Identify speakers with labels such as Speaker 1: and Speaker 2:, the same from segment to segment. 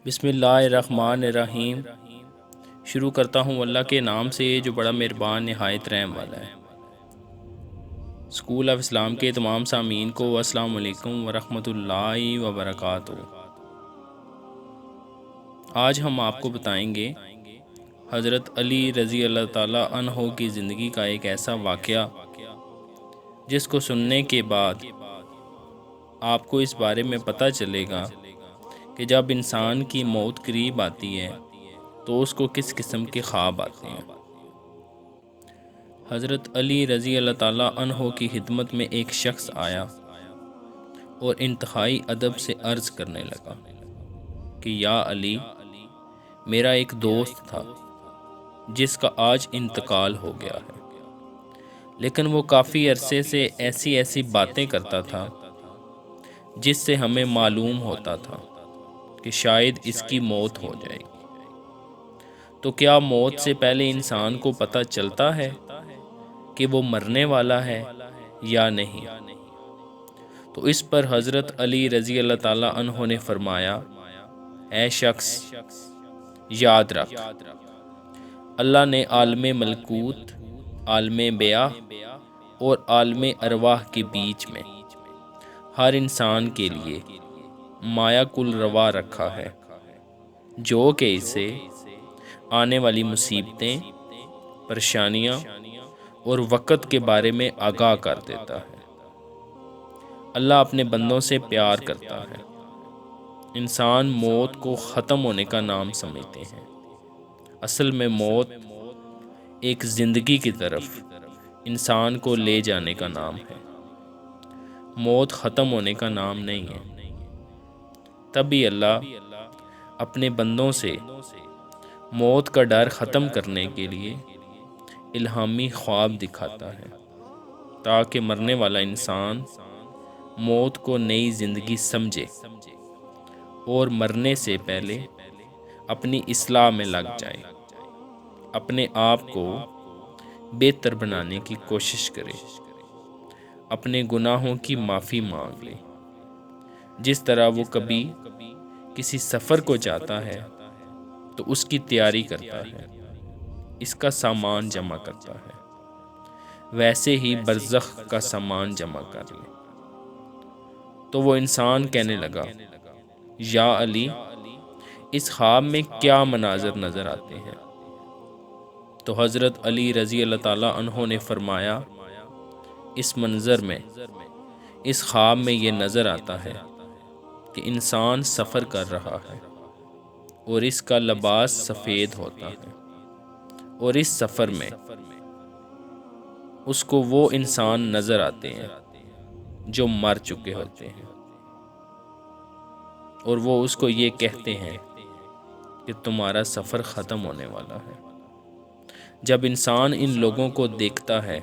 Speaker 1: بسم اللہ الرحمن الرحیم۔ شروع کرتا ہوں اللہ کے نام سے جو بڑا مہربان نہایت رحم والا ہے۔ اسکول آف اسلام کے تمام سامعین کو السلام علیکم ورحمۃ اللہ وبرکاتہ۔ آج ہم آپ کو بتائیں گے حضرت علی رضی اللہ تعالیٰ عنہ کی زندگی کا ایک ایسا واقعہ جس کو سننے کے بعد آپ کو اس بارے میں پتہ چلے گا کہ جب انسان کی موت قریب آتی ہے تو اس کو کس قسم کے خواب آتے ہیں۔ حضرت علی رضی اللہ تعالیٰ عنہ کی خدمت میں ایک شخص آیا اور انتہائی ادب سے عرض کرنے لگا کہ یا علی، میرا ایک دوست تھا جس کا آج انتقال ہو گیا ہے، لیکن وہ کافی عرصے سے ایسی باتیں کرتا تھا جس سے ہمیں معلوم ہوتا تھا کہ شاید اس کی موت ہو جائے گی۔ تو کیا موت سے پہلے انسان کو پتہ چلتا ہے کہ وہ مرنے والا ہے یا نہیں؟ تو اس پر حضرت علی رضی اللہ تعالیٰ عنہ نے فرمایا، اے شخص، یاد رکھ، اللہ نے عالم ملکوت، عالم بیاں اور عالم ارواح کے بیچ میں ہر انسان کے لیے مایا کل روا رکھا ہے، جو کہ اسے آنے والی مصیبتیں، پریشانیاں اور وقت کے بارے میں آگاہ کر دیتا ہے۔ اللہ اپنے بندوں سے پیار کرتا ہے۔ انسان موت کو ختم ہونے کا نام سمجھتے ہیں، اصل میں موت ایک زندگی کی طرف انسان کو لے جانے کا نام ہے، موت ختم ہونے کا نام نہیں ہے۔ تبھی اللہ اپنے بندوں سے موت کا ڈر ختم کرنے کے لیے الہامی خواب دکھاتا ہے، تاکہ مرنے والا انسان موت کو نئی زندگی سمجھے اور مرنے سے پہلے اپنی اصلاح میں لگ جائے، اپنے آپ کو بہتر بنانے کی کوشش کرے، اپنے گناہوں کی معافی مانگ لے۔ جس طرح وہ کبھی کسی سفر کو جاتا ہے تو اس کی تیاری کرتا ہے، اس کا سامان جمع کرتا ہے، ویسے ہی برزخ کا سامان جمع کر لے۔ تو وہ انسان کہنے لگا، یا علی، اس خواب میں کیا مناظر نظر آتے ہیں؟ تو حضرت علی رضی اللہ تعالیٰ عنہ نے فرمایا، اس منظر میں، اس خواب میں یہ نظر آتا ہے کہ انسان سفر کر رہا ہے اور اس کا لباس سفید ہوتا ہے، اور اس سفر میں اس کو وہ انسان نظر آتے ہیں جو مر چکے ہوتے ہیں، اور وہ اس کو یہ کہتے ہیں کہ تمہارا سفر ختم ہونے والا ہے۔ جب انسان ان لوگوں کو دیکھتا ہے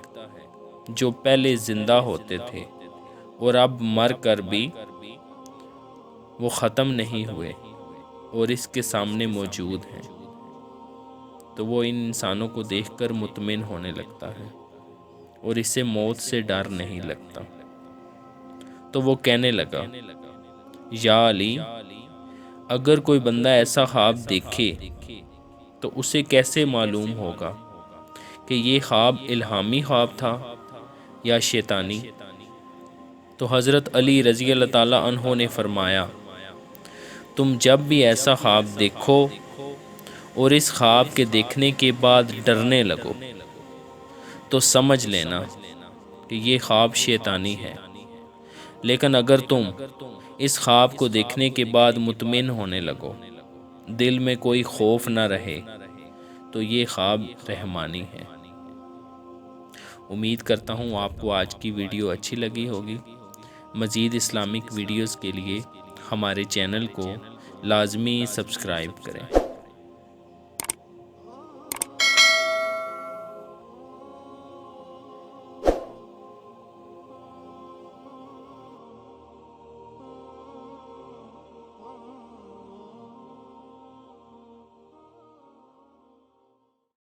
Speaker 1: جو پہلے زندہ ہوتے تھے اور اب مر کر بھی وہ ختم نہیں ہوئے اور اس کے سامنے موجود ہیں، تو وہ ان انسانوں کو دیکھ کر مطمئن ہونے لگتا ہے اور اسے موت سے ڈر نہیں لگتا۔ تو وہ کہنے لگا، یا علی، اگر کوئی بندہ ایسا خواب دیکھے تو اسے کیسے معلوم ہوگا کہ یہ خواب الہامی خواب تھا یا شیطانی؟ تو حضرت علی رضی اللہ تعالیٰ عنہ نے فرمایا، تم جب بھی ایسا خواب دیکھو اور اس خواب کے دیکھنے کے بعد ڈرنے لگو تو سمجھ لینا کہ یہ خواب شیطانی ہے، لیکن اگر تم اس خواب کو دیکھنے کے بعد مطمئن ہونے لگو، دل میں کوئی خوف نہ رہے، تو یہ خواب رحمانی ہے۔ امید کرتا ہوں آپ کو آج کی ویڈیو اچھی لگی ہوگی۔ مزید اسلامک ویڈیوز کے لیے ہمارے چینل کو لازمی سبسکرائب کریں۔